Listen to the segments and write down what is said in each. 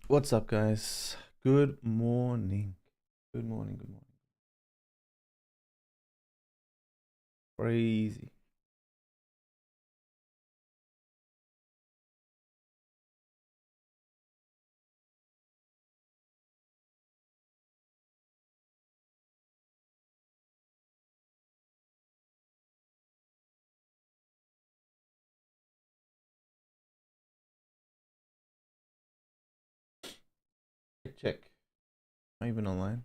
What's up, guys? Good morning. Good morning. Good morning. Crazy. Check. Am I even online?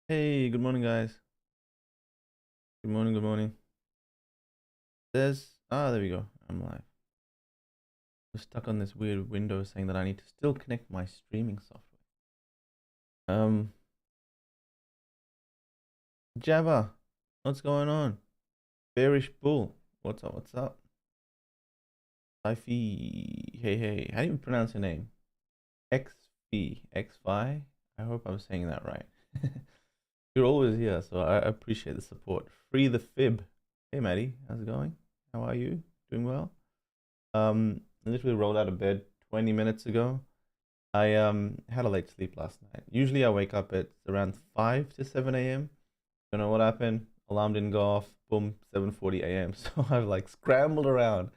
Hey, good morning, guys. Good morning. Good morning. There we go. I'm live. I'm stuck on this weird window saying that I need to still connect my streaming software. Jabba, what's going on? Bearish bull, what's up? What's up? Ify, hey. How do you pronounce your name? XV. I hope I'm saying that right. You're always here, so I appreciate the support. Free the fib. Hey, Maddie, how's it going? How are you? Doing well? I literally rolled out of bed 20 minutes ago. I had a late sleep last night. Usually I wake up at around 5 to 7 a.m. Don't know what happened. Alarm didn't go off. Boom, 7:40 a.m. So I've like scrambled around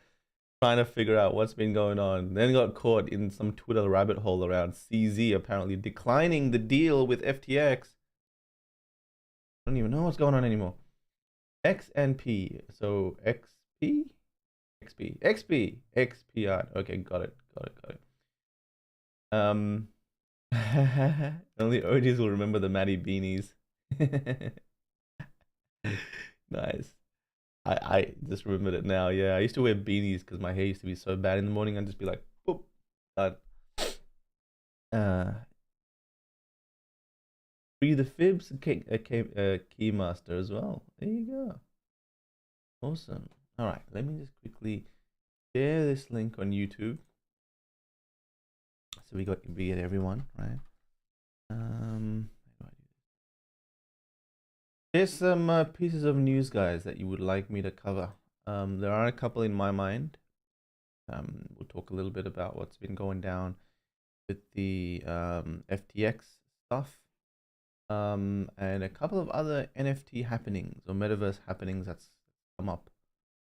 trying to figure out what's been going on. Then got caught in some Twitter rabbit hole around CZ apparently declining the deal with FTX. I don't even know what's going on anymore. XNP. So XP? XPI. Okay, got it. Um, only OGs will remember the Matty beanies. Nice. I just remembered it now. Yeah, I used to wear beanies because my hair used to be so bad in the morning. I'd just be like, boop, done. Free the fibs, keymaster as well. There you go. Awesome. All right, let me just quickly share this link on YouTube. So we get everyone, right? There's some pieces of news, guys, that you would like me to cover. There are a couple in my mind. We'll talk a little bit about what's been going down with the FTX stuff. And a couple of other NFT happenings or metaverse happenings that's come up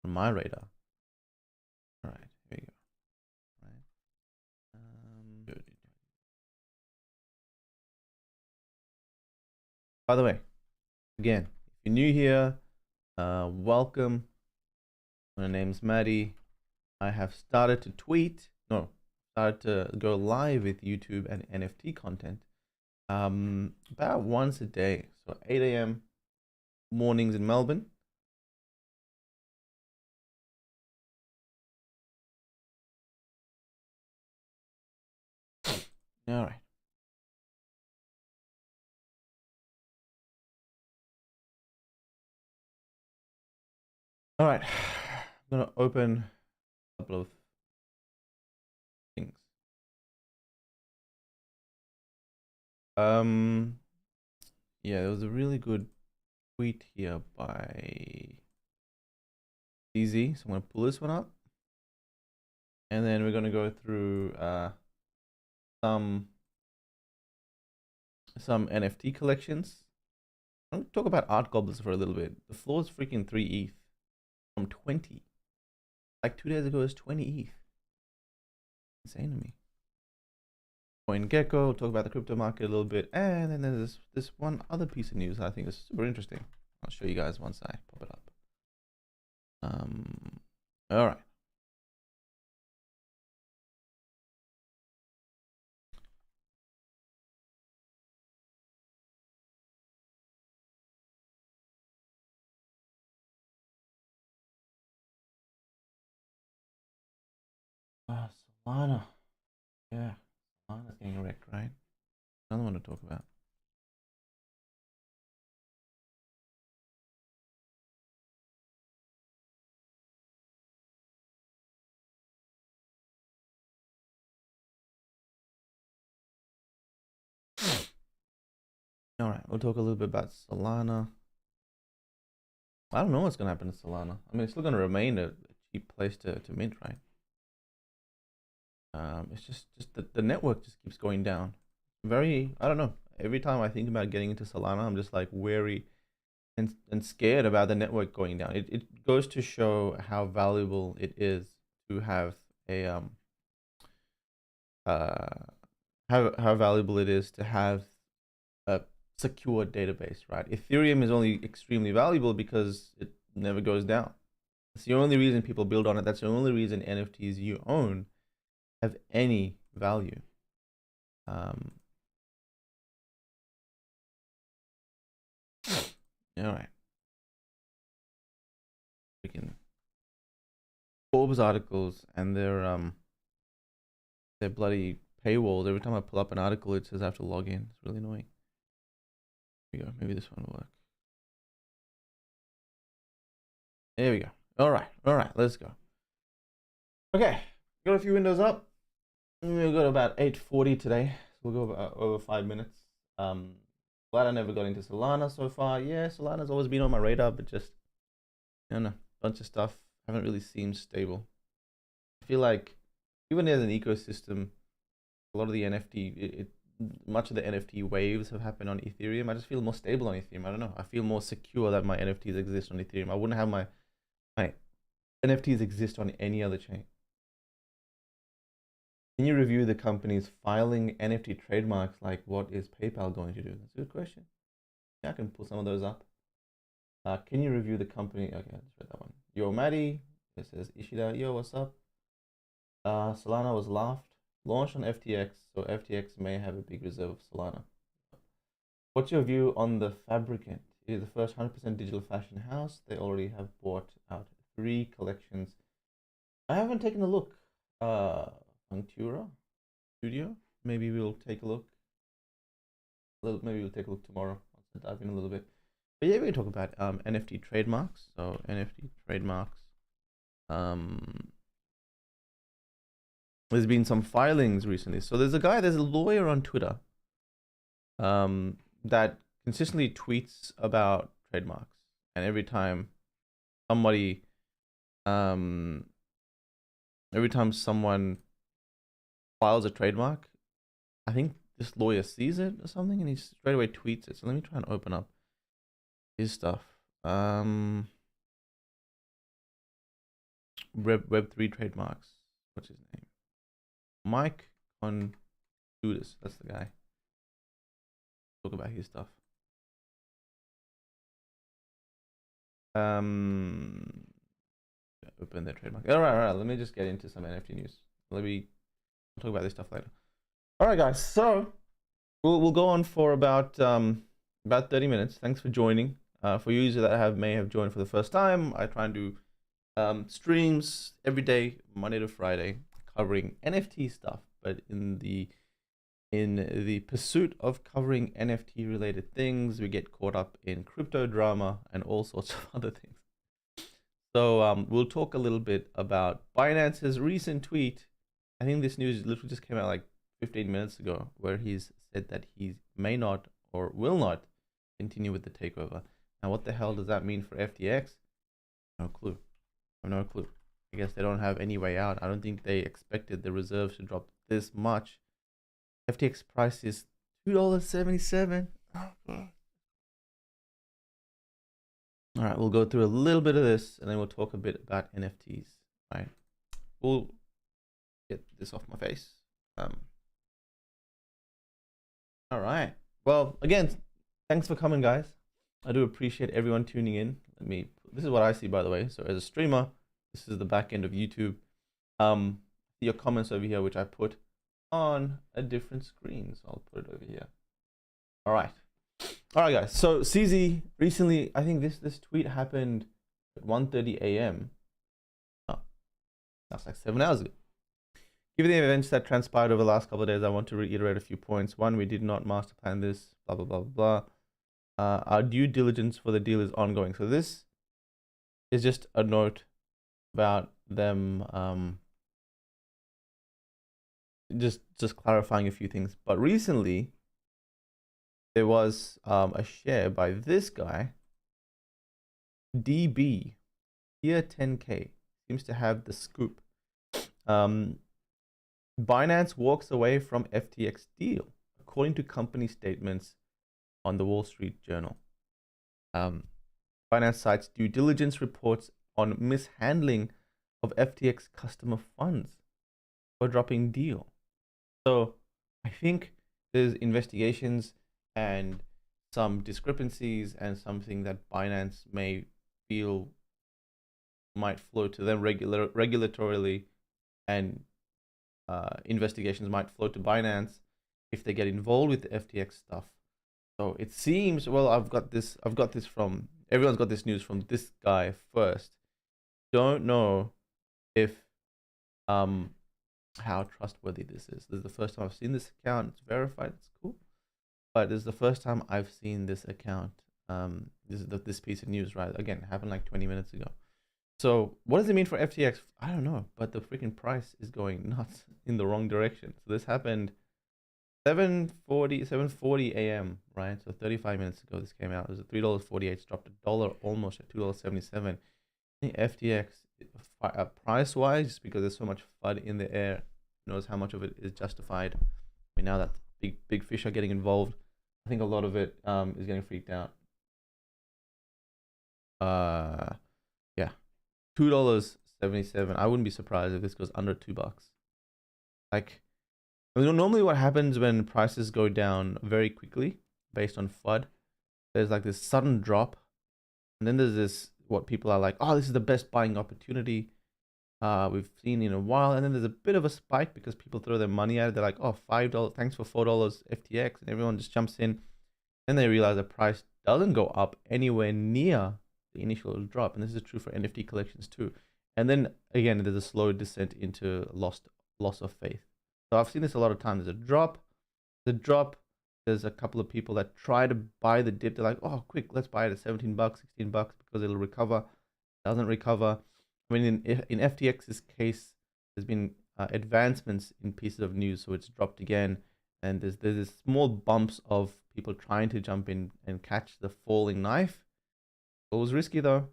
on my radar. All right, here you go. Right. By the way, again, if you're new here, welcome. My name's Maddie. I have started to go live with YouTube and NFT content about once a day. So 8 a.m. mornings in Melbourne. All right. All right. I'm going to open a couple of things. Yeah, there was a really good tweet here by DZ. So I'm going to pull this one up. And then we're going to go through some NFT collections. I'm going to talk about art goblins for a little bit. The floor is freaking 3 ETH from 20. Like 2 days ago, it was 20 ETH. Insane to me. CoinGecko. We'll talk about the crypto market a little bit, and then there's this one other piece of news I think is super interesting. I'll show you guys once I pop it up. All right. Solana. Yeah, Solana's getting wrecked, right? Another one to talk about. All right, we'll talk a little bit about Solana. I don't know what's going to happen to Solana. I mean, it's still going to remain a cheap place to mint, right? It's just the network just keeps going down. I don't know. Every time I think about getting into Solana, I'm just like wary and scared about the network going down. It goes to show how valuable it is to have a how valuable it is to have a secure database, right? Ethereum is only extremely valuable because it never goes down. It's the only reason people build on it. That's the only reason NFTs you own have any value. All right. We can Forbes articles and their bloody paywalls. Every time I pull up an article, it says I have to log in. It's really annoying. Here we go. Maybe this one will work. There we go. All right. Let's go. Okay. Got a few windows up. We've got about 8:40 today. So we'll go over 5 minutes. Glad I never got into Solana so far. Yeah, Solana's always been on my radar, but just, I don't know, a bunch of stuff haven't really seemed stable. I feel like even as an ecosystem, a lot of the NFT, much of the NFT waves have happened on Ethereum. I just feel more stable on Ethereum. I don't know. I feel more secure that my NFTs exist on Ethereum. I wouldn't have my NFTs exist on any other chain. Can you review the companies filing NFT trademarks? Like, what is PayPal going to do? That's a good question. Yeah, I can pull some of those up. Can you review the company? Okay, let's read that one. Yo, Matty. This says Ishida. Yo, what's up? Solana was launched on FTX, so FTX may have a big reserve of Solana. What's your view on the Fabricant? It is the first 100% digital fashion house. They already have bought out 3 collections. I haven't taken a look. Futura Studio. Maybe we'll take a look. Maybe we'll take a look tomorrow. I'll dive in a little bit. But yeah, we can talk about NFT trademarks. So NFT trademarks. There's been some filings recently. So there's a lawyer on Twitter that consistently tweets about trademarks. And every time someone files a trademark, I think this lawyer sees it or something and he straight away tweets it. So let me try and open up his stuff. Web3 trademarks. What's his name? Mike on Judas. That's the guy. Talk about his stuff. Open their trademark. All right. Let me just get into some NFT news. We'll talk about this stuff later. All right, guys. So we'll go on for about 30 minutes. Thanks for joining. For users that may have joined for the first time, I try and do streams every day, Monday to Friday, covering NFT stuff. But in the pursuit of covering NFT related things, we get caught up in crypto drama and all sorts of other things. So we'll talk a little bit about Binance's recent tweet. I think this news literally just came out like 15 minutes ago, where he's said that he may not or will not continue with the takeover. Now, what the hell does that mean for FTX? No clue. I have no clue. I guess they don't have any way out. I don't think they expected the reserves to drop this much. FTX price is $2.77. Oh, God. All right, we'll go through a little bit of this and then we'll talk a bit about NFTs. Right, we'll get this off my face. All right. Well, again, thanks for coming, guys. I do appreciate everyone tuning in. This is what I see, by the way. So as a streamer, this is the back end of YouTube. Your comments over here, which I put on a different screen. So I'll put it over here. All right. All right, guys. So CZ recently, I think this tweet happened at 1:30 a.m. Oh, that's like 7 hours ago. Given the events that transpired over the last couple of days, I want to reiterate a few points. One, we did not master plan this, blah, blah, blah, blah. Our due diligence for the deal is ongoing. So this is just a note about them just clarifying a few things. But recently, there was a share by this guy, DB, here 10K, seems to have the scoop. Binance walks away from FTX deal, according to company statements on the Wall Street Journal. Binance cites due diligence reports on mishandling of FTX customer funds for dropping deal. So I think there's investigations and some discrepancies and something that Binance may feel might flow to them regulatorily, and investigations might flow to Binance if they get involved with the FTX stuff. So it seems, well, I've got this from, everyone's got this news from this guy first. Don't know if how trustworthy this is. This is the first time I've seen this account. It's verified, it's cool. But this is the first time I've seen this account. This is this piece of news, right? Again, it happened like 20 minutes ago. So what does it mean for FTX? I don't know, but the freaking price is going nuts in the wrong direction. So this happened 7:40 a.m., right? So 35 minutes ago this came out. It was at $3.48. It's dropped $1 almost at $2.77. I think FTX, price-wise, just because there's so much FUD in the air, knows how much of it is justified. I mean, now that big fish are getting involved, I think a lot of it is getting freaked out. Yeah. $2.77. I wouldn't be surprised if this goes under $2. Like, I mean, normally what happens when prices go down very quickly based on FUD, there's like this sudden drop, and then there's this, what people are like, oh, this is the best buying opportunity we've seen in a while, and then there's a bit of a spike because people throw their money at it. They're like, oh, $5, thanks for $4 FTX, and everyone just jumps in. Then they realize the price doesn't go up anywhere near the initial drop, and this is true for NFT collections too. And then again, there's a slow descent into loss of faith. So I've seen this a lot of times. There's a drop, there's a couple of people that try to buy the dip. They're like, oh, quick, let's buy it at $17, $16 because it'll recover. It doesn't recover. I mean, in FTX's case, there's been advancements in pieces of news, so it's dropped again. And there's this small bumps of people trying to jump in and catch the falling knife. Always risky though.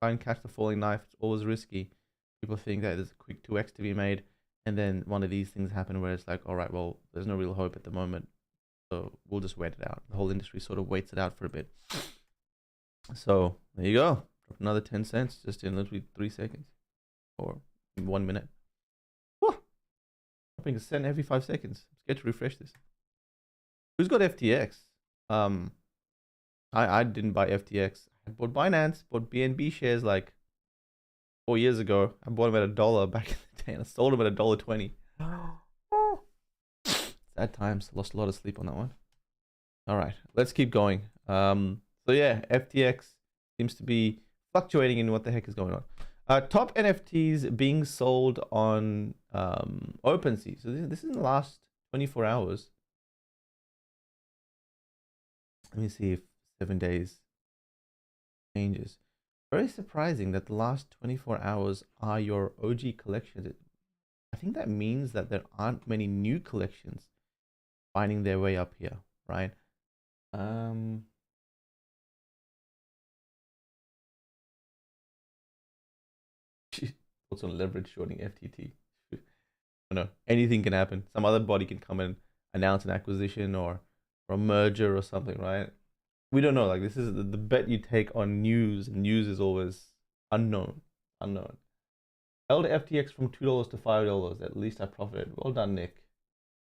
Try and catch the falling knife. It's always risky. People think that there's a quick 2x to be made, and then one of these things happen where it's like, all right, well, there's no real hope at the moment, so we'll just wait it out. The whole industry sort of waits it out for a bit. So there you go. Drop another 10 cents just in literally 3 seconds or 1 minute. Whew. Dropping a cent every 5 seconds. I'm scared to refresh this. Who's got FTX? I didn't buy FTX. I bought Binance, bought BNB shares like 4 years ago. I bought them at $1 back in the day, and I sold them at $1.20. Sad times. Lost a lot of sleep on that one. All right, let's keep going. So yeah, FTX seems to be fluctuating in what the heck is going on. Top NFTs being sold on OpenSea. So this is in the last 24 hours. Let me see if 7 days changes. Very surprising that the last 24 hours are your OG collections. I think that means that there aren't many new collections finding their way up here, right? Also leverage shorting FTT. I don't know, anything can happen. Some other body can come and announce an acquisition or a merger or something, right? We don't know. Like, this is the bet you take on news, and news is always unknown. Held FTX from $2 to $5. At least I profited. Well done, Nick.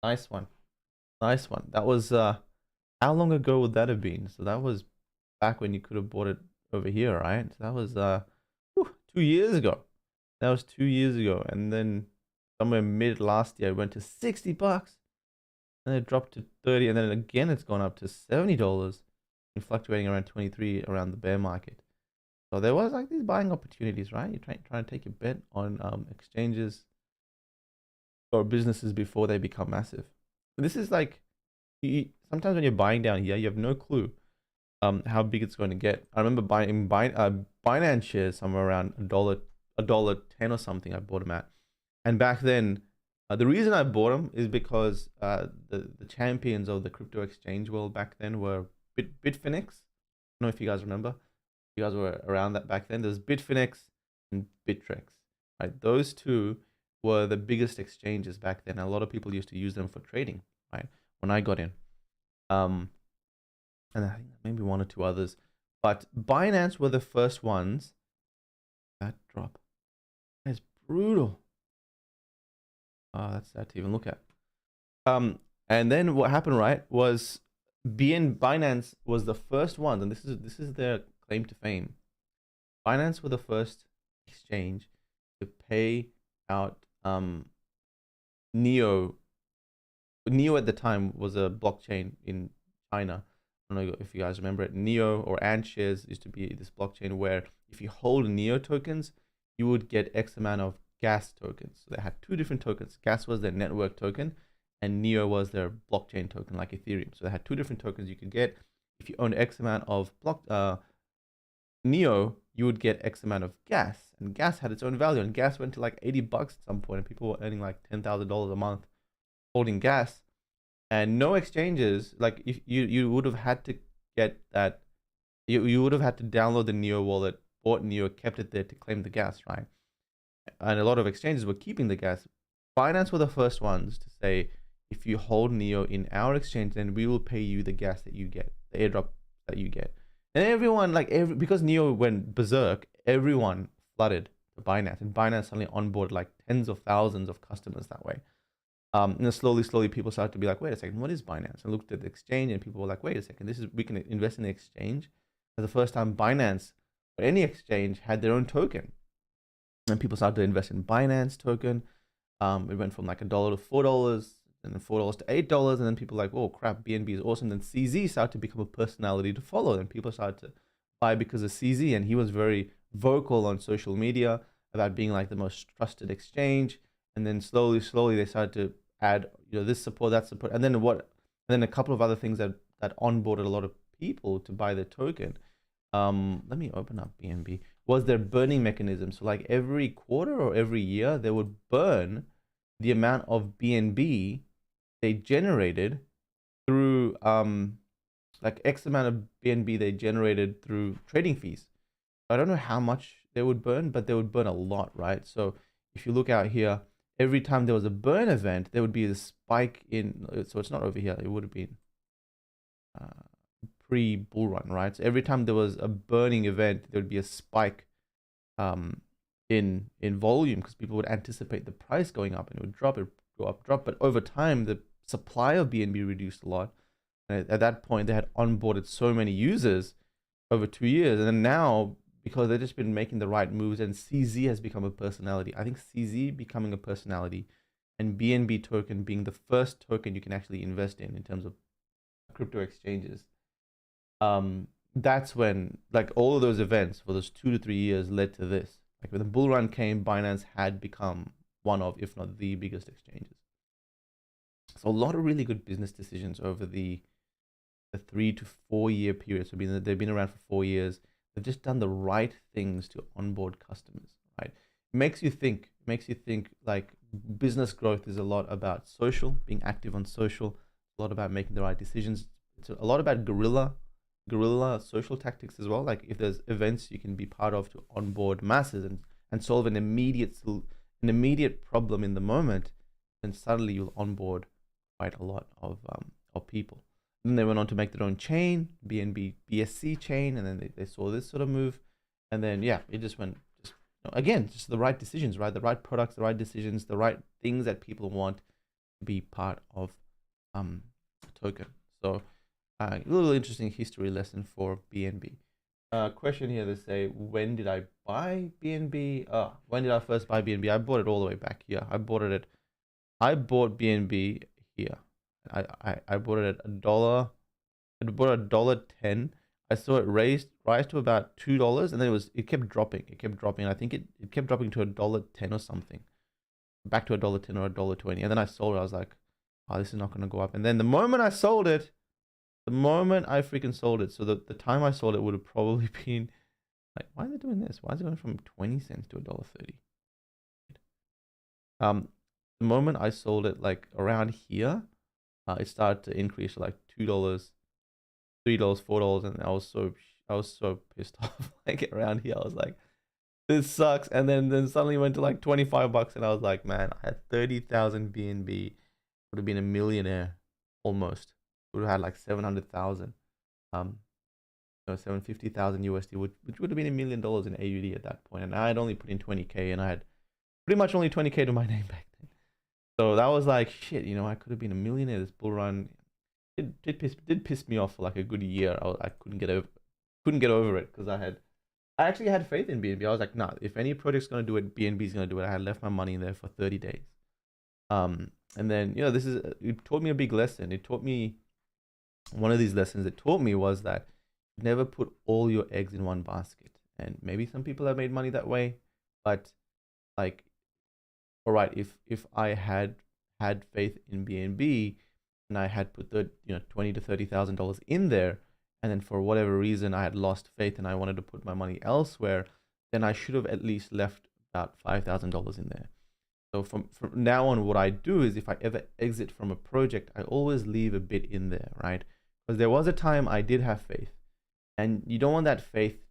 Nice one. That was How long ago would that have been? So that was back when you could have bought it over here, right? So that was 2 years ago. That was 2 years ago. And then somewhere mid last year it went to $60 and it dropped to 30, and then again it's gone up to $70 and fluctuating around 23 around the bear market. So there was like these buying opportunities, right? You're trying to take a bet on exchanges or businesses before they become massive. And this is like sometimes when you're buying down here, you have no clue how big it's going to get. I remember buying Binance shares somewhere around $1.10 or something. I bought them at, and back then, the reason I bought them is because the champions of the crypto exchange world back then were Bitfinex. I don't know if you guys remember. You guys were around that back then. There's Bitfinex and Bittrex, right? Those two were the biggest exchanges back then. A lot of people used to use them for trading, right? When I got in, and I think maybe one or two others, but Binance were the first ones. That drop, that's brutal. That's sad to even look at. And then what happened, right, was Binance was the first one, and this is their claim to fame. Binance were the first exchange to pay out Neo. Neo at the time was a blockchain in China. I don't know if you guys remember it. Neo or Ant shares used to be this blockchain where if you hold Neo tokens, you would get X amount of gas tokens. So they had two different tokens. Gas was their network token, and Neo was their blockchain token, like Ethereum. So they had two different tokens you could get. If you owned X amount of Neo, you would get X amount of gas, and gas had its own value. And gas went to like $80 at some point, and people were earning like $10,000 a month holding gas. And no exchanges, like if you would have had to get that, you would have had to download the Neo wallet, bought Neo, kept it there to claim the gas, right? And a lot of exchanges were keeping the gas. Binance were the first ones to say, if you hold Neo in our exchange, then we will pay you the gas that you get, the airdrop that you get. And everyone, because Neo went berserk, everyone flooded to Binance, and Binance suddenly onboarded like tens of thousands of customers that way. And then slowly people started to be like, wait a second, what is Binance? And looked at the exchange, and people were like, wait a second, we can invest in the exchange. For the first time, Binance or any exchange had their own token, and people started to invest in Binance token. It went from like $1 to $4, and then $4 to $8, and then people were like, oh crap, BNB is awesome. Then CZ started to become a personality to follow, and people started to buy because of CZ, and he was very vocal on social media about being like the most trusted exchange. And then slowly they started to add, this support, that support, and then a couple of other things that onboarded a lot of people to buy the token. Let me open up BNB. Was their burning mechanism? So like every quarter or every year, they would burn the amount of BNB they generated through like X amount of BNB they generated through trading fees. I don't know how much they would burn, but they would burn a lot, right? So if you look out here, every time there was a burn event, there would be a spike in, so it's not over here, it would have been pre-bull run, right? So every time there was a burning event, there would be a spike in volume, because people would anticipate the price going up, and it would drop, it would go up, drop. But over time, the supply of BNB reduced a lot. And at that point, they had onboarded so many users over 2 years. And then now, because they've just been making the right moves, and CZ has become a personality. I think CZ becoming a personality, and BNB token being the first token you can actually invest in terms of crypto exchanges. That's when like all of those events for those 2 to 3 years led to this. Like when the bull run came, Binance had become one of, if not the biggest exchanges. So a lot of really good business decisions over the 3 to 4 year period. So they've been around for 4 years. They've just done the right things to onboard customers, right? It makes you think like business growth is a lot about social, being active on social, a lot about making the right decisions. It's a lot about guerrilla social tactics as well. Like if there's events you can be part of to onboard masses and solve an immediate problem in the moment, then suddenly you'll onboard quite a lot of people. Then they went on to make their own chain, BNB BSC chain, and then they saw this sort of move, and then yeah, it just went again, just the right decisions, right? The right products, the right decisions, the right things that people want to be part of a token. So A little interesting history lesson for BNB. Question here, they say, when did I buy BNB? When did I first buy BNB? I bought it all the way back here. I bought BNB here. I bought it at $1. I bought it at $1.10. I saw it rise to about $2, and then it kept dropping. It kept dropping. I think it kept dropping to $1.10 or something. Back to $1.10 or $1.20. And then I sold it. I was like, oh, this is not going to go up. And then the moment I sold it, freaking sold it. So the time I sold it would have probably been like, why are they doing this? Why is it going from 20 cents to $1.30? The moment I sold it, like around here, it started to increase to like $2, $3, $4, and I was so pissed off. Like around here, I was like, this sucks. And then suddenly went to like $25, and I was like, man, I had 30,000 BNB, would have been a millionaire almost. Would have had like 700,000, 750,000 USD, which would have been $1 million in AUD at that point. And I had only put in 20K, and I had pretty much only 20K to my name back then. So that was like, shit, I could have been a millionaire. This bull run did piss me off for like a good year. I couldn't get over it because I actually had faith in BNB. I was like, nah, if any project's gonna do it, BNB's gonna do it. I had left my money in there for 30 days. And then it taught me a big lesson. It taught me one of these lessons. It taught me was that never put all your eggs in one basket. And maybe some people have made money that way, but like, all right, if I had faith in BNB and I had put the $20,000 to $30,000 in there, and then for whatever reason I had lost faith and I wanted to put my money elsewhere, then I should have at least left about $5,000 in there. So from now on, what I do is if I ever exit from a project, I always leave a bit in there, right? Because there was a time I did have faith, and you don't want that faith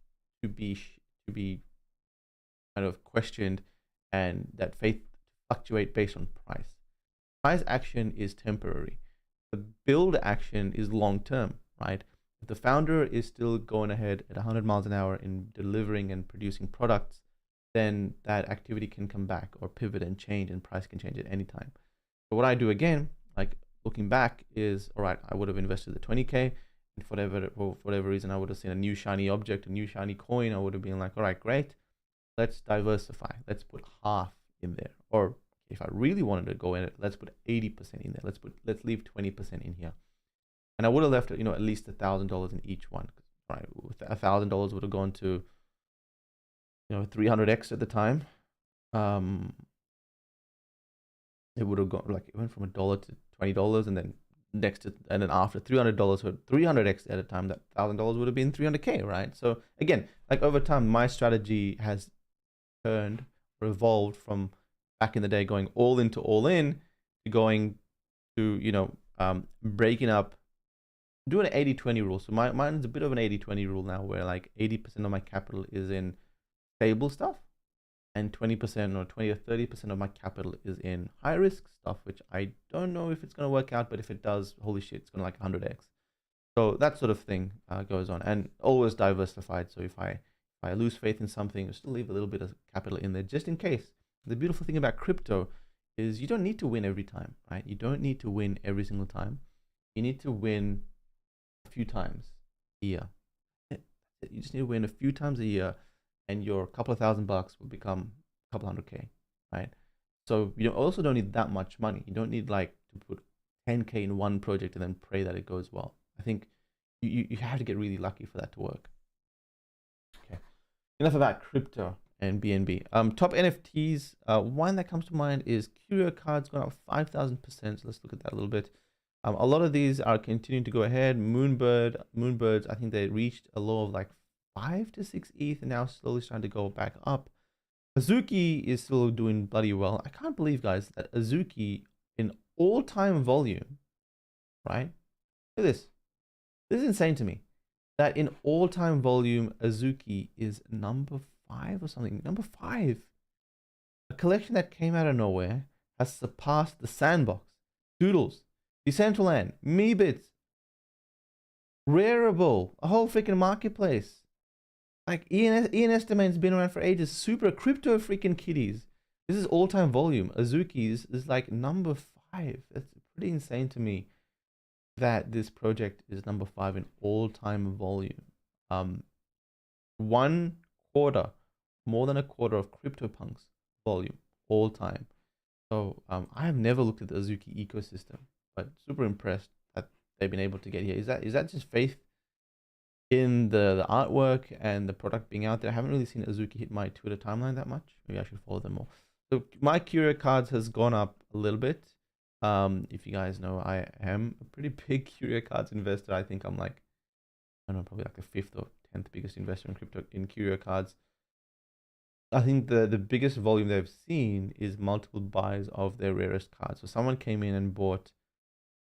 to be kind of questioned, and that faith fluctuate based on price. Price action is temporary. The build action is long term, right? If the founder is still going ahead at 100 miles an hour in delivering and producing products, then that activity can come back or pivot and change, and price can change at any time. So what I do again, like looking back, is all right, I would have invested the 20K, and for whatever reason I would have seen a new shiny object, a new shiny coin. I would have been like, all right, great, let's diversify. Let's put half in there. Or if I really wanted to go in it, let's put 80% in there. Let's leave 20% in here. And I would have left, at least $1,000 in each one. Right, $1,000 would have gone to 300x at the time. It would have gone, like, it went from $1 to $20, and then after $300 for 300x at a time, that $1,000 would have been 300K, right? So again, like over time, my strategy has turned or evolved from back in the day going all in to going to breaking up, doing an 80-20 rule. So mine's a bit of an 80-20 rule now, where like 80% of my capital is in stable stuff, and 20% or 20 or 30% of my capital is in high risk stuff, which I don't know if it's going to work out, but if it does, holy shit, it's going to like 100x. So that sort of thing goes on, and always diversified. So if I lose faith in something, I still leave a little bit of capital in there just in case. The beautiful thing about crypto is you don't need to win every time, right? You don't need to win every single time. You need to win a few times a year. You just need to win a few times a year, and your couple of $1,000 will become a couple 100K, right? So you also don't need that much money. You don't need like to put 10K in one project and then pray that it goes well. I think you have to get really lucky for that to work. Okay, enough about crypto and BNB. Top NFTs. One that comes to mind is Curio Cards, gone up 5,000%. So let's look at that a little bit. A lot of these are continuing to go ahead. Moonbirds, I think they reached a low of like 5 to 6 ETH, and now slowly starting to go back up. Azuki is still doing bloody well. I can't believe, guys, that Azuki in all-time volume, right? Look at this. This is insane to me. That in all-time volume, Azuki is number 5 or something. Number 5. A collection that came out of nowhere has surpassed the Sandbox, Doodles, Decentraland, Meebits, Rareable, a whole freaking marketplace. Like ENS domain's been around for ages. Super Crypto freaking kitties. This is all-time volume. Azuki's is like number 5. That's pretty insane to me. that this project is number 5 in all-time volume. 1/4, more than a quarter of CryptoPunks volume all time. So I have never looked at the Azuki ecosystem, but super impressed that they've been able to get here. Is that just faith in the artwork and the product being out there? I haven't really seen Azuki hit my Twitter timeline that much. Maybe I should follow them more. So my Curio cards has gone up a little bit. If you guys know, I am a pretty big Curio cards investor. I think I'm like, I don't know, probably like the 5th or 10th biggest investor in Curio cards. I think the biggest volume they've seen is multiple buys of their rarest cards. So someone came in and bought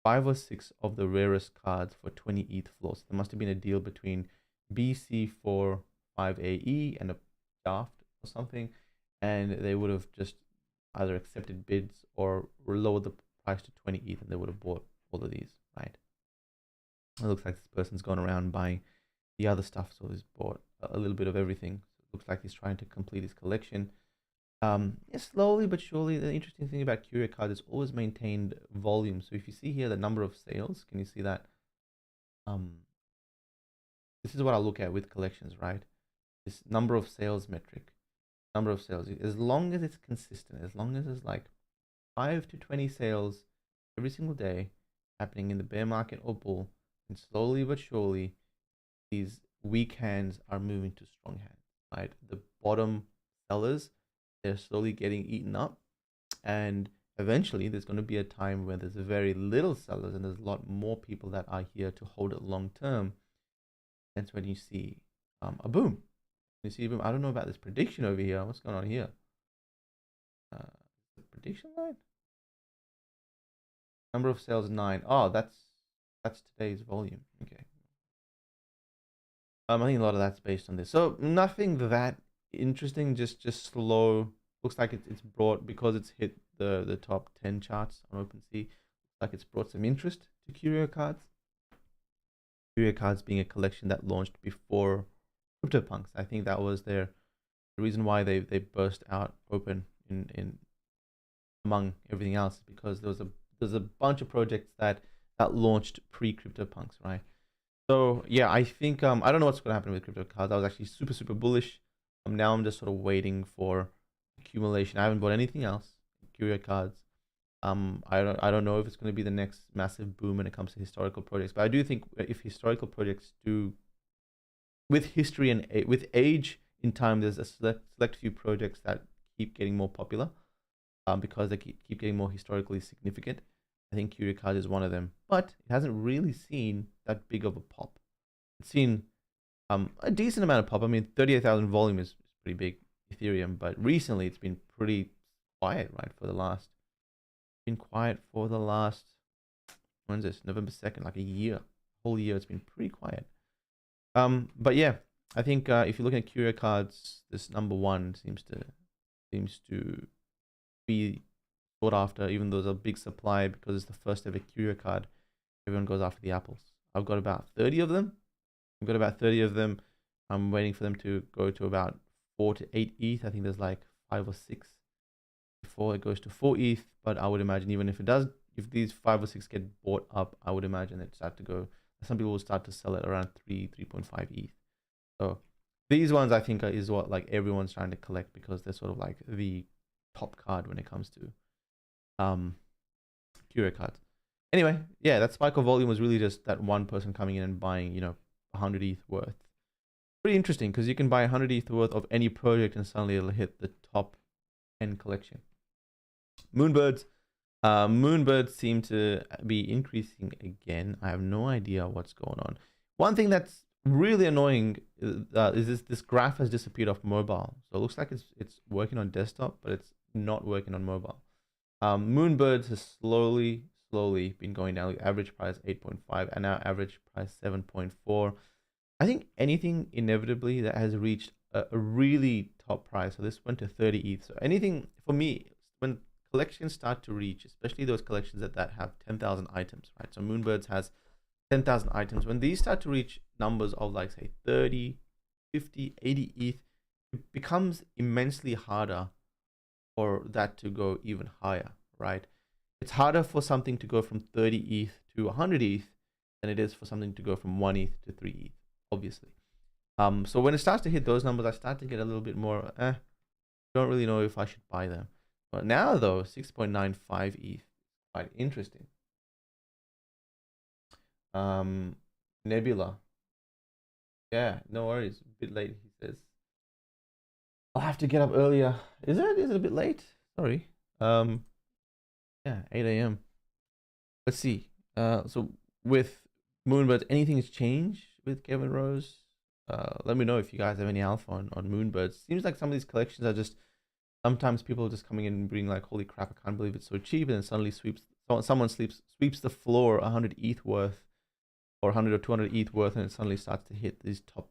5 or 6 of the rarest cards for 20 ETH floor. So there must have been a deal between BC45AE and a Daft or something, and they would have just either accepted bids or lowered the price to 20 ETH, and they would have bought all of these, right? It looks like this person's gone around buying the other stuff, so he's bought a little bit of everything. Looks like he's trying to complete his collection. Yeah, slowly but surely. The interesting thing about Curio cards is always maintained volume. So if you see here the number of sales, can you see that? This is what I look at with collections, right? This number of sales metric, number of sales. As long as it's consistent, as long as it's like 5 to 20 sales every single day happening in the bear market or bull, and slowly but surely, these weak hands are moving to strong hands. Right, the bottom sellers, they're slowly getting eaten up, and eventually there's going to be a time where there's very little sellers and there's a lot more people that are here to hold it long term. That's when you see a boom. You see a boom. I don't know about this prediction over here. What's going on here? The prediction line. Number of sales 9. Oh, that's today's volume. Okay. I think a lot of that's based on this. So nothing that interesting, just slow. Looks like it's brought, because it's hit the top 10 charts on OpenSea. Looks like it's brought some interest to Curio cards. Curio cards being a collection that launched before CryptoPunks. I think that was the reason why they burst out open in among everything else, because there's a bunch of projects that launched pre-CryptoPunks, right? So yeah, I think I don't know what's gonna happen with crypto cards. I was actually super bullish. Now I'm just sort of waiting for accumulation. I haven't bought anything else. Curio cards. I don't know if it's gonna be the next massive boom when it comes to historical projects. But I do think if historical projects do, with history and with age in time, there's a select few projects that keep getting more popular, because they keep getting more historically significant. I think Curio card is one of them, but it hasn't really seen that big of a pop. It's seen a decent amount of pop. I mean, 38,000 volume is pretty big, Ethereum, but recently it's been pretty quiet, right? When is this? November 2nd, like a year, whole year. It's been pretty quiet. But yeah, I think if you're looking at Curio cards, this number 1 seems to be sought after, even though there's a big supply, because it's the first ever Curio card. Everyone goes after the apples. I've got about 30 of them. I'm waiting for them to go to about 4 to 8 ETH. I think there's like 5 or 6 before it goes to 4 ETH. But I would imagine even if these 5 or 6 get bought up, I would imagine it start to go. Some people will start to sell it around 3.5 ETH. So these ones I think is what like everyone's trying to collect, because they're sort of like the top card when it comes to Curio cards. Anyway, yeah, that spike of volume was really just that one person coming in and buying, 100 ETH worth. Pretty interesting, because you can buy 100 ETH worth of any project and suddenly it'll hit the top 10 collection. Moonbirds seem to be increasing again. I have no idea what's going on. One thing that's really annoying is this graph has disappeared off mobile. So it looks like it's working on desktop, but it's not working on mobile. Moonbirds has slowly been going down. Average price 8.5 and now average price 7.4. I think anything inevitably that has reached a really top price. So this went to 30 ETH. So anything for me, when collections start to reach, especially those collections that have 10,000 items, right? So Moonbirds has 10,000 items. When these start to reach numbers of like say 30, 50, 80 ETH, it becomes immensely harder for that to go even higher, right? It's harder for something to go from 30 ETH to 100 ETH than it is for something to go from 1 ETH to 3 ETH, obviously. So when it starts to hit those numbers, I start to get a little bit more, don't really know if I should buy them. But now though, 6.95 ETH, quite interesting. Nebula. Yeah, no worries. A bit late, he says. I'll have to get up earlier. Is it a bit late? Sorry. Yeah, 8 a.m. Let's see. So with Moonbirds, anything has changed with Kevin Rose? Let me know if you guys have any alpha on Moonbirds. Seems like some of these collections are just, sometimes people are just coming in and being like, holy crap, I can't believe it's so cheap, and then suddenly someone sweeps the floor 100 ETH worth, or 100 or 200 ETH worth, and it suddenly starts to hit these top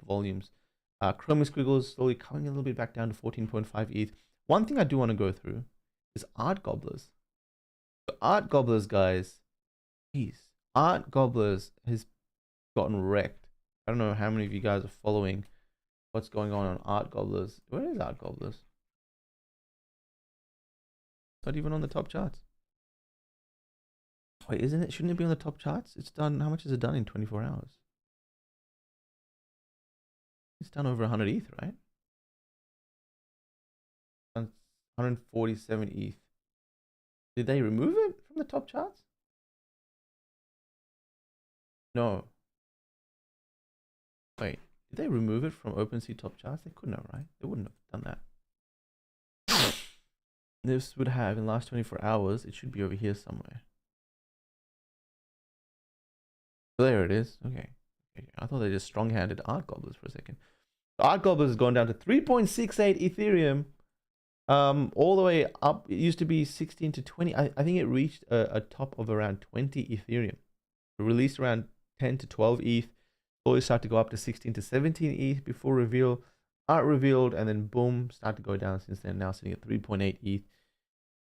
volumes. Chroma Squiggles slowly coming a little bit back down to 14.5 ETH. One thing I do want to go through is Art Gobblers. The Art Gobblers, guys, jeez, Art Gobblers has gotten wrecked. I don't know how many of you guys are following what's going on Art Gobblers. Where is Art Gobblers? Not even on the top charts. Wait, isn't it? Shouldn't it be on the top charts? It's done. How much has it done in 24 hours? It's done over 100 ETH, right? 147 ETH. Did they remove it from the top charts? No. Wait, did they remove it from OpenSea top charts? They couldn't have, right? They wouldn't have done that. This would have, in the last 24 hours, it should be over here somewhere. There it is. Okay. I thought they just strong-handed Art Gobblers for a second. Art Gobblers has gone down to 3.68 Ethereum. All the way up. It used to be 16 to 20. I think it reached a top of around 20 Ethereum. It released around 10 to 12 ETH. Always start to go up to 16 to 17 ETH before reveal. Art revealed, and then boom, start to go down since then. Now sitting at 3.8 ETH.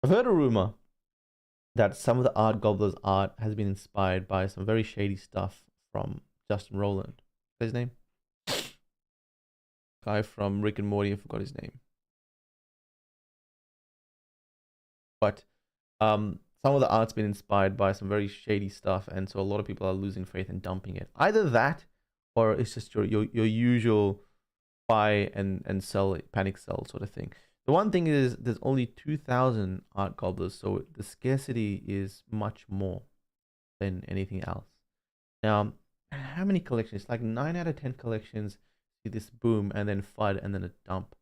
I've heard a rumor that some of the Art Gobblers art has been inspired by some very shady stuff from Justin Rowland. What's his name? Guy from Rick and Morty, I forgot his name. But some of the art's been inspired by some very shady stuff, and so a lot of people are losing faith and dumping it. Either that, or it's just your usual buy and sell, panic sell sort of thing. The one thing is there's only 2,000 Art Gobblers, so the scarcity is much more than anything else. Now, how many collections? It's like 9 out of 10 collections see this boom and then FUD and then a dump.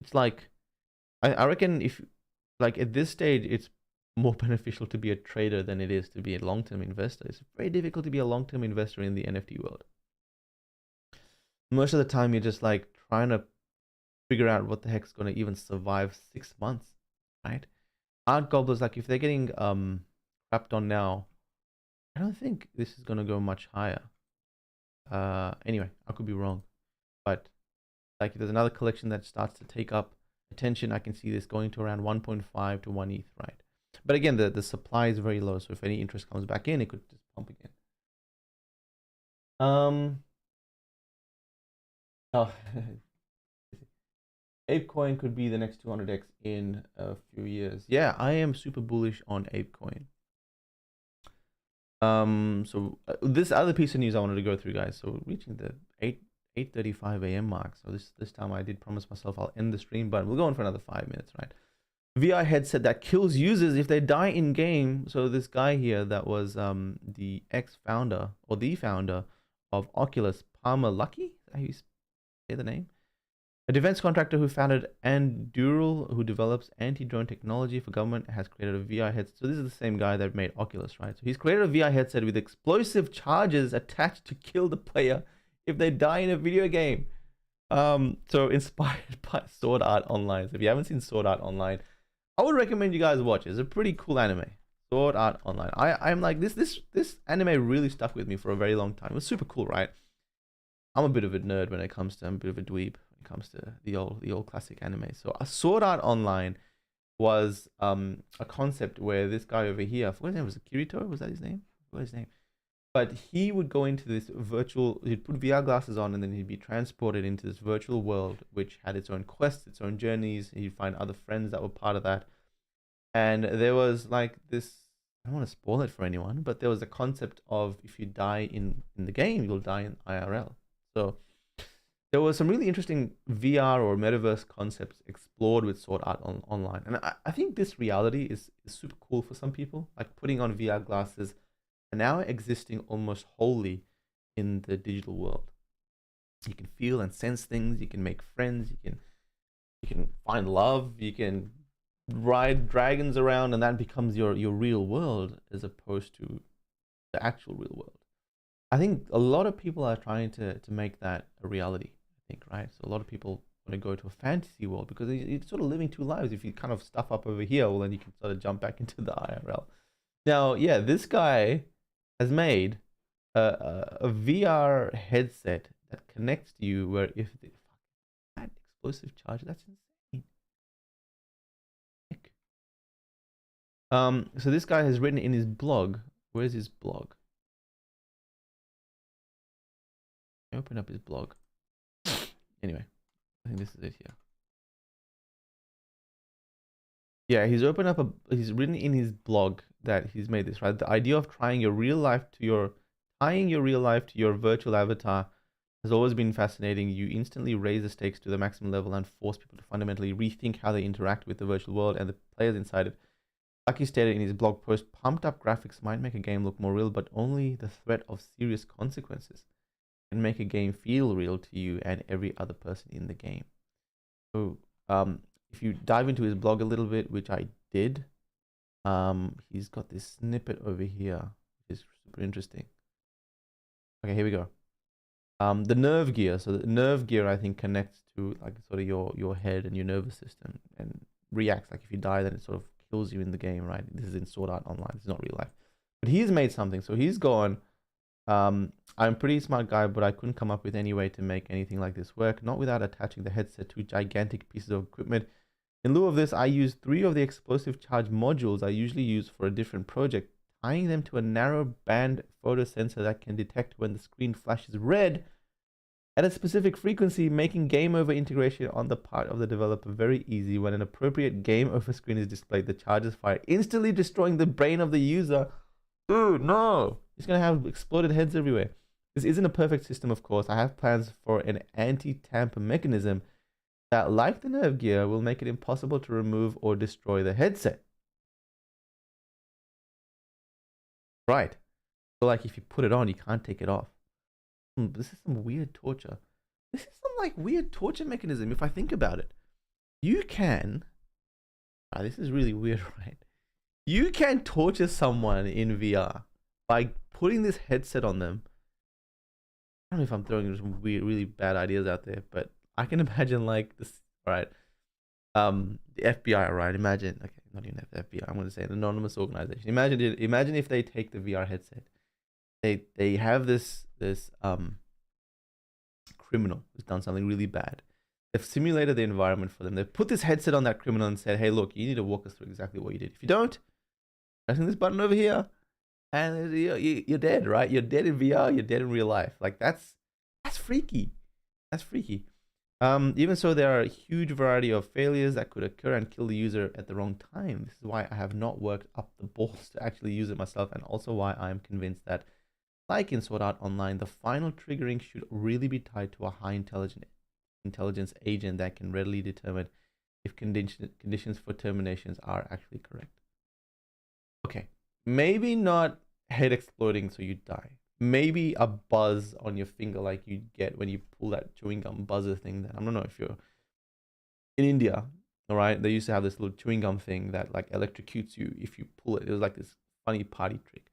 It's like, I reckon if, like at this stage, it's more beneficial to be a trader than it is to be a long-term investor. It's very difficult to be a long-term investor in the NFT world. Most of the time, you're just like trying to figure out what the heck's going to even survive 6 months, right? Art Gobblers, like if they're getting crapped on now, I don't think this is going to go much higher. Anyway, I could be wrong, but like if there's another collection that starts to take up attention, I can see this going to around 1.5 to 1 ETH, right? But again, the supply is very low, so if any interest comes back in, it could just pump again. Oh, ApeCoin could be the next 200x in a few years. Yeah, I am super bullish on ApeCoin. So this other piece of news I wanted to go through, guys. So reaching the 8:35 a.m. mark. So this time I did promise myself I'll end the stream, but we'll go on for another 5 minutes, right? VR headset that kills users if they die in game. So this guy here that was the ex-founder or the founder of Oculus, Palmer Luckey, how you say the name? A defense contractor who founded Anduril, who develops anti-drone technology for government, has created a VR headset. So this is the same guy that made Oculus, right? So he's created a VR headset with explosive charges attached to kill the player if they die in a video game. So inspired by Sword Art Online. So if you haven't seen Sword Art Online, I would recommend you guys watch it. It's a pretty cool anime. Sword Art Online. I'm like, this anime really stuck with me for a very long time. It was super cool, right? I'm a bit of a nerd when it comes to, I'm a bit of a dweeb when it comes to the old classic anime. So a Sword Art Online was a concept where this guy over here, I forgot his name, was it Kirito? Was that his name? What was his name? But he would go into this virtual, he'd put VR glasses on, and then he'd be transported into this virtual world, which had its own quests, its own journeys. He'd find other friends that were part of that. And there was like this I don't want to spoil it for anyone, but there was a concept of if you die in the game, you'll die in IRL. So there was some really interesting VR or metaverse concepts explored with Sword Art Online. And I think this reality is super cool for some people, like putting on VR glasses and now existing almost wholly in the digital world. You can feel and sense things, you can make friends, you can find love, you can ride dragons around, and that becomes your real world as opposed to the actual real world. I think a lot of people are trying to make that a reality, I think, right? So a lot of people want to go to a fantasy world because you're sort of living two lives. If you kind of stuff up over here, well, then you can sort of jump back into the IRL. Now, yeah, this guy has made a VR headset that connects to you where if that explosive charge, that's insane. So this guy has written in his blog. Where's his blog? Open up his blog. Anyway, I think this is it here. Yeah, he's written in his blog that he's made this, right? The idea of tying your real life to your virtual avatar has always been fascinating. You instantly raise the stakes to the maximum level and force people to fundamentally rethink how they interact with the virtual world and the players inside it. Like he stated in his blog post, pumped up graphics might make a game look more real, but only the threat of serious consequences can make a game feel real to you and every other person in the game. So if you dive into his blog a little bit, which I did, he's got this snippet over here, which is super interesting. Okay, here we go. The nerve gear. So the nerve gear, I think, connects to like sort of your head and your nervous system and reacts. Like if you die, then it sort of kills you in the game, right? This is in Sword Art Online. It's not real life. But he's made something. So he's gone, I'm a pretty smart guy, but I couldn't come up with any way to make anything like this work, not without attaching the headset to gigantic pieces of equipment. In lieu of this, I used 3 of the explosive charge modules I usually use for a different project, tying them to a narrow band photo sensor that can detect when the screen flashes red at a specific frequency, making game over integration on the part of the developer very easy. When an appropriate game over screen is displayed, the charges fire, instantly destroying the brain of the user. Ooh, no! It's going to have exploded heads everywhere. This isn't a perfect system, of course. I have plans for an anti-tamper mechanism that, like the nerve gear, will make it impossible to remove or destroy the headset. Right. So like if you put it on, you can't take it off. This is some weird torture. This is some like weird torture mechanism if I think about it. You can... this is really weird, right? You can torture someone in VR by putting this headset on them. I don't know if I'm throwing some weird, really bad ideas out there, but I can imagine like this, right? The FBI, right? Imagine, okay, not even the FBI. I'm going to say an anonymous organization. Imagine if they take the VR headset. They have this criminal who's done something really bad. They've simulated the environment for them. They've put this headset on that criminal and said, hey, look, you need to walk us through exactly what you did. If you don't, pressing this button over here, and you're dead, right? You're dead in VR, you're dead in real life. Like that's freaky. That's freaky. Even so, there are a huge variety of failures that could occur and kill the user at the wrong time. This is why I have not worked up the balls to actually use it myself, and also why I am convinced that, like in Sword Art Online, the final triggering should really be tied to a high intelligence agent that can readily determine if conditions for terminations are actually correct. Okay, maybe not head exploding so you die. Maybe a buzz on your finger like you get when you pull that chewing gum buzzer thing. That I don't know if you're in India, all right? They used to have this little chewing gum thing that like electrocutes you if you pull it. It was like this funny party trick.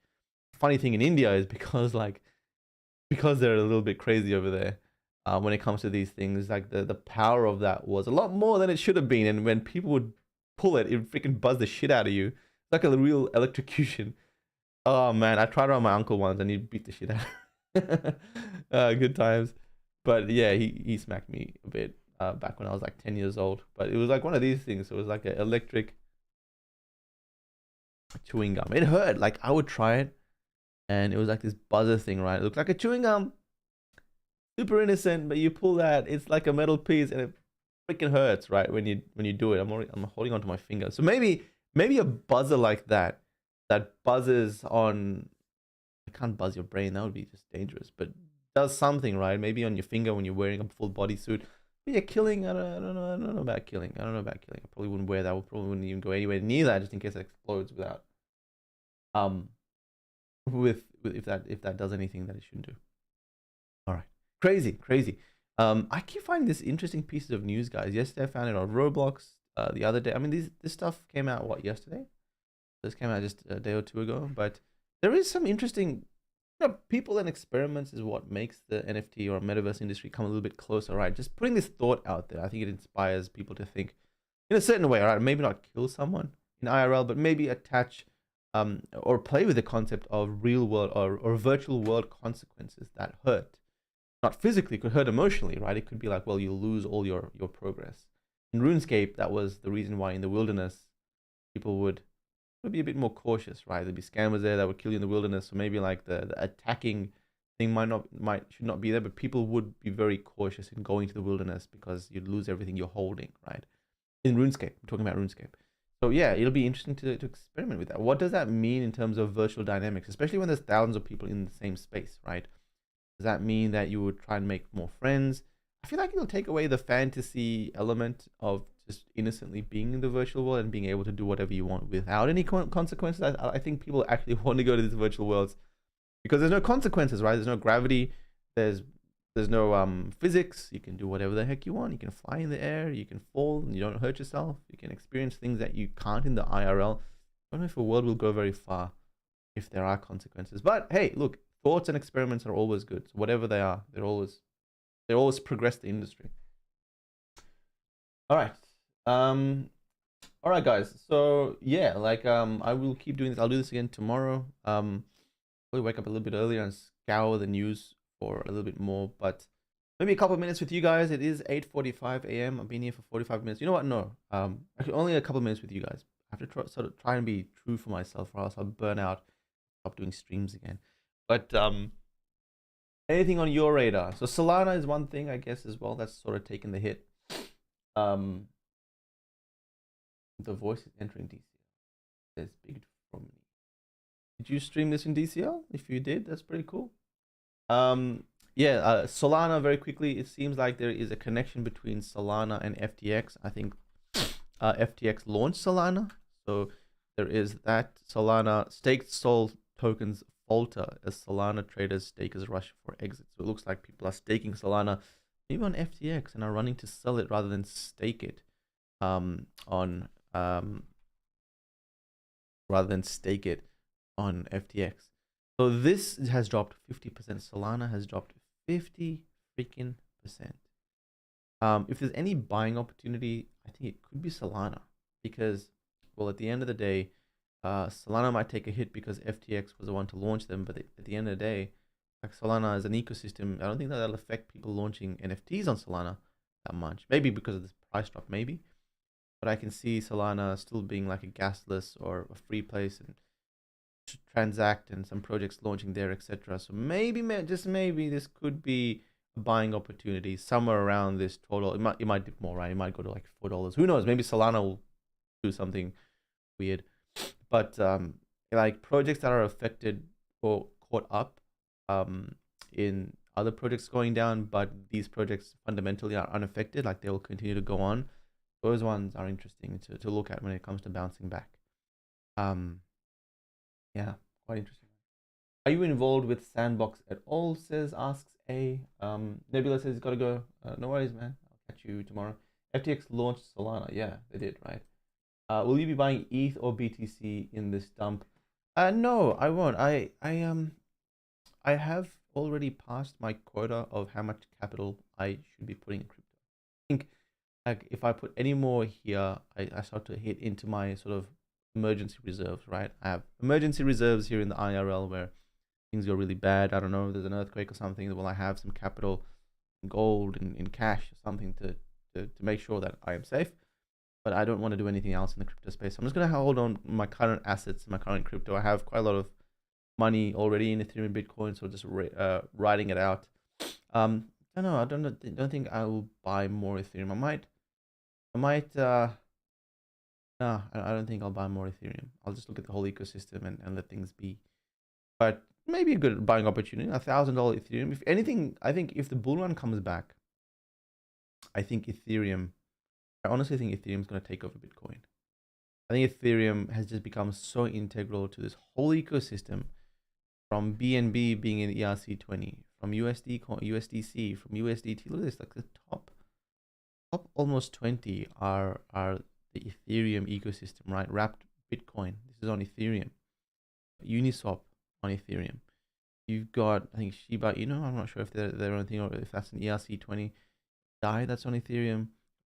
Funny thing in India is because they're a little bit crazy over there when it comes to these things, like the power of that was a lot more than it should have been, and when people would pull it, it would freaking buzz the shit out of you. It's like a real electrocution. Oh man, I tried it on my uncle once and he beat the shit out. Good times. But yeah, he smacked me a bit back when I was like 10 years old, but it was like one of these things. It was like an electric chewing gum. It hurt. Like I would try it and it was like this buzzer thing, right? It looked like a chewing gum, super innocent, but you pull that, it's like a metal piece, and it freaking hurts, right? When you do it. I'm holding onto my finger. So maybe a buzzer like that that buzzes on. I can't buzz your brain. That would be just dangerous. But does something, right? Maybe on your finger when you're wearing a full bodysuit. But yeah, killing. I don't know about killing. I don't know about killing. I probably wouldn't wear that. I probably wouldn't even go anywhere near that, just in case it explodes without um with if that does anything that it shouldn't do. All right, crazy. I keep finding this interesting pieces of news, guys. Yesterday I found it on Roblox. The other day, I mean, this stuff came out what yesterday? This came out just a day or two ago, but there is some interesting, people and experiments is what makes the NFT or metaverse industry come a little bit closer, right? Just putting this thought out there, I think it inspires people to think in a certain way, right? Maybe not kill someone in IRL, but maybe attach or play with the concept of real world or virtual world consequences that hurt. Not physically, could hurt emotionally, right? It could be like, well, you lose all your progress. In RuneScape, that was the reason why in the wilderness, people would be a bit more cautious, right? There'd be scammers there that would kill you in the wilderness, so maybe like the attacking thing should not be there, but people would be very cautious in going to the wilderness because you'd lose everything you're holding, right? In RuneScape, I'm talking about RuneScape. So yeah, it'll be interesting to experiment with that. What does that mean in terms of virtual dynamics, especially when there's thousands of people in the same space, right? Does that mean that you would try and make more friends? I feel like it'll take away the fantasy element of just innocently being in the virtual world and being able to do whatever you want without any consequences. I think people actually want to go to these virtual worlds because there's no consequences, right? There's no gravity. There's no physics. You can do whatever the heck you want. You can fly in the air. You can fall and you don't hurt yourself. You can experience things that you can't in the IRL. I don't know if a world will go very far if there are consequences. But hey, look, thoughts and experiments are always good. So whatever they are, they always progress the industry. All right. All right, guys. So yeah, like I will keep doing this. I'll do this again tomorrow. Probably wake up a little bit earlier and scour the news for a little bit more, but maybe a couple of minutes with you guys. It is 8:45 a.m. I've been here for 45 minutes. You know what? No, actually only a couple of minutes with you guys. I have to try and be true for myself, or else I'll burn out. Stop doing streams again. But anything on your radar? So Solana is one thing, I guess, as well. That's sort of taken the hit. The voice is entering DCL. There's big from me. Did you stream this in DCL? If you did, that's pretty cool. Yeah, Solana, very quickly, it seems like there is a connection between Solana and FTX. I think FTX launched Solana, so there is that. Solana staked Sol tokens falter as Solana traders stakers rush for exit. So it looks like people are staking Solana maybe on FTX and are running to sell it rather than stake it rather than stake it on FTX. So this has dropped 50%. Solana has dropped 50 freaking percent. If there's any buying opportunity, I think it could be Solana because, well, at the end of the day, Solana might take a hit because FTX was the one to launch them, but at the end of the day, like Solana as an ecosystem, I don't think that'll affect people launching NFTs on Solana that much. Maybe because of this price drop, maybe. But I can see Solana still being like a gasless or a free place and to transact, and some projects launching there, etc. So maybe, just maybe, this could be a buying opportunity somewhere around this total. It might dip more, right? It might go to like $4. Who knows? Maybe Solana will do something weird. But like projects that are affected or caught up in other projects going down, but these projects fundamentally are unaffected, like they will continue to go on. Those ones are interesting to look at when it comes to bouncing back. Yeah, quite interesting. Are you involved with Sandbox at all? Asks A. Nebula says he's got to go. No worries, man. I'll catch you tomorrow. FTX launched Solana. Yeah, they did, right? Will you be buying ETH or BTC in this dump? No, I won't. I have already passed my quota of how much capital I should be putting in crypto. I think like if I put any more here, I start to hit into my sort of emergency reserves, right? I have emergency reserves here in the IRL where things go really bad. I don't know, there's an earthquake or something. Will I have some capital in gold and in cash or something to make sure that I am safe? But I don't want to do anything else in the crypto space. I'm just going to hold on my current assets, my current crypto. I have quite a lot of money already in Ethereum and Bitcoin, so just riding it out. I don't know. I don't think I will buy more Ethereum. I might No, I don't think I'll buy more Ethereum. I'll just look at the whole ecosystem and let things be. But maybe a good buying opportunity, $1,000 Ethereum. If anything, I think if the bull run comes back, I think Ethereum, I honestly think Ethereum is going to take over Bitcoin. I think Ethereum has just become so integral to this whole ecosystem, from BNB being in ERC20, from USDC, from USDT. Look at this, like the top almost 20 are the Ethereum ecosystem, right? Wrapped Bitcoin. This is on Ethereum. Uniswap on Ethereum. You've got, I think, Shiba Inu. I'm not sure if they're their own thing or if that's an ERC20. DAI, that's on Ethereum.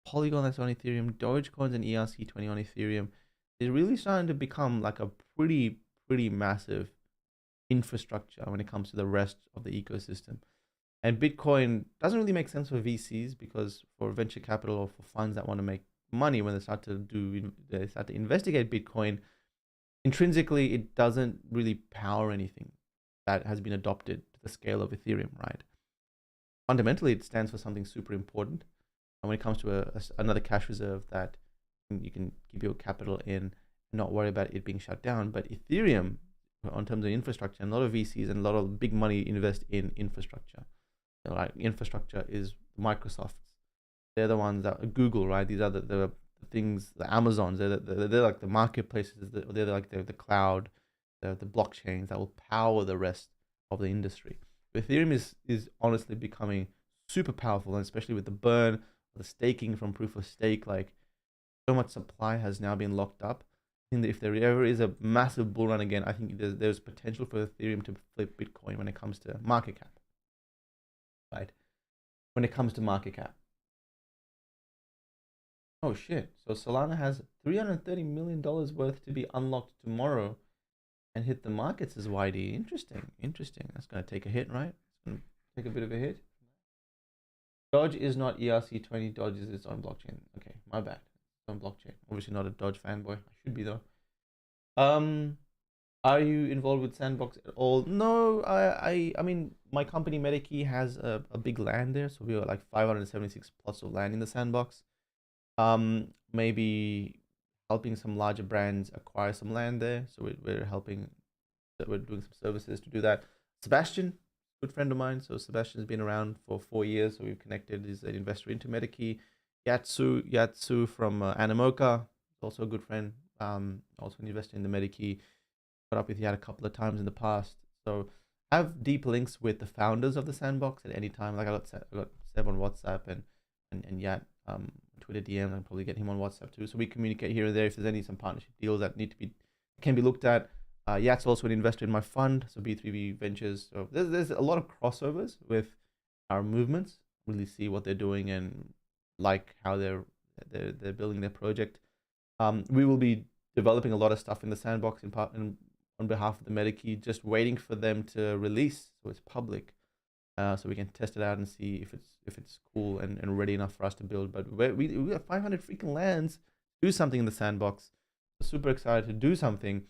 Polygon, that's on Ethereum. Dogecoin's an ERC20 on Ethereum. They're really starting to become like a pretty massive infrastructure when it comes to the rest of the ecosystem. And Bitcoin doesn't really make sense for VCs, because for venture capital or for funds that want to make money, when they start to investigate Bitcoin, intrinsically it doesn't really power anything that has been adopted to the scale of Ethereum, right? Fundamentally, it stands for something super important. And when it comes to another cash reserve that you can keep your capital in and not worry about it being shut down. But Ethereum, in terms of infrastructure, and a lot of VCs and a lot of big money invest in infrastructure. So like infrastructure is Microsoft's. They're the ones that Google, right? These are the things, the Amazons. They're like the marketplaces. They're like the cloud, the blockchains that will power the rest of the industry. Ethereum is honestly becoming super powerful, and especially with the burn, the staking from proof of stake, like so much supply has now been locked up. I think that if there ever is a massive bull run again, I think there's potential for Ethereum to flip Bitcoin when it comes to market cap, right? When it comes to market cap. Oh shit! So Solana has $330 million worth to be unlocked tomorrow, and hit the markets as YD. Interesting. That's gonna take a hit, right? It's gonna take a bit of a hit. Dodge is not ERC20. Dodge is its own blockchain. Okay, my bad. Its own blockchain. Obviously not a Dodge fanboy. I should be though. Are you involved with Sandbox at all? No, I mean, my company Medikey has a big land there, so we got like 576 plots of land in the Sandbox. Maybe helping some larger brands acquire some land there, so we're helping. We're doing some services to do that. Sebastian, good friend of mine. So Sebastian's been around for 4 years, so we've connected. He's an investor into Medikey. Yatsu from Animoca, also a good friend. Also an investor in the Medikey. Got up with Yat a couple of times in the past. So I have deep links with the founders of the Sandbox at any time. Like I got Seb on WhatsApp and Yat Twitter DM. I'll probably get him on WhatsApp too. So we communicate here and there if there's some partnership deals that can be looked at. Yat's also an investor in my fund, so B3V Ventures. So there's a lot of crossovers with our movements. Really see what they're doing and like how they're building their project. We will be developing a lot of stuff in the Sandbox on behalf of the Medikey, just waiting for them to release so it's public, so we can test it out and see if it's cool and ready enough for us to build. But we have 500 freaking lands. Do something in the Sandbox. We're super excited to do something.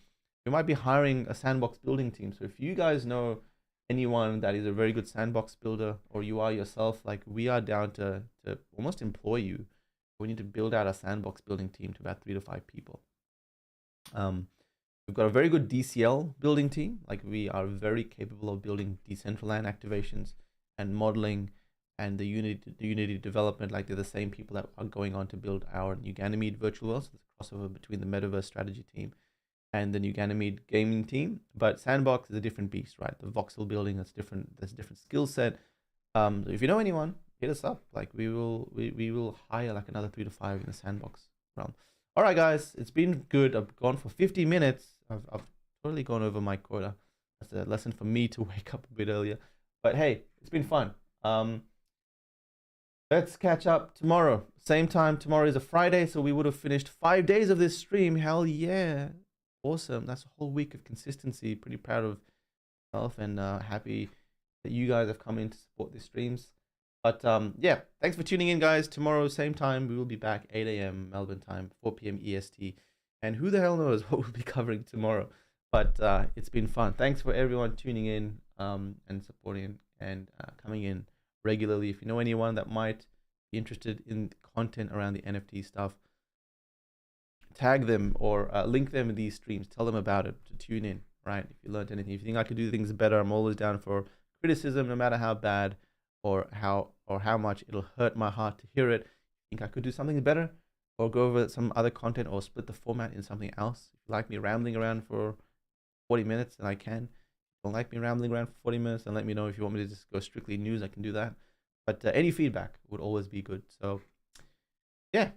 We might be hiring a Sandbox building team. So if you guys know anyone that is a very good Sandbox builder, or you are yourself, like we are down to almost employ you. We need to build out a Sandbox building team to about 3 to 5 people. We've got a very good DCL building team. Like we are very capable of building Decentraland activations and modeling and the Unity development. Like they're the same people that are going on to build our New Ganymede virtual world. So there's a crossover between the Mattyverse strategy team and the New Ganymede gaming team. But Sandbox is a different beast, right? The voxel building, that's different. There's a different skill set. So if you know anyone, hit us up. Like we will hire like another 3 to 5 in the Sandbox realm. All right, guys, it's been good. I've gone for 50 minutes. I've totally gone over my quota. That's a lesson for me to wake up a bit earlier. But hey, it's been fun. Let's catch up tomorrow. Same time. Tomorrow is a Friday, so we would have finished 5 days of this stream. Hell yeah. Awesome. That's a whole week of consistency. Pretty proud of myself and happy that you guys have come in to support these streams. But yeah, thanks for tuning in, guys. Tomorrow, same time, we will be back 8 a.m. Melbourne time, 4 p.m. EST. And who the hell knows what we'll be covering tomorrow. But it's been fun. Thanks for everyone tuning in and supporting and coming in regularly. If you know anyone that might be interested in content around the NFT stuff, tag them or link them in these streams. Tell them about it to tune in, right? If you learned anything, if you think I could do things better, I'm always down for criticism, no matter how bad or how much it'll hurt my heart to hear it. Think I could do something better, or go over some other content, or split the format in something else. If you like me rambling around for 40 minutes, then I can. If you don't like me rambling around for 40 minutes, then let me know. If you want me to just go strictly news, I can do that. But any feedback would always be good. So yeah,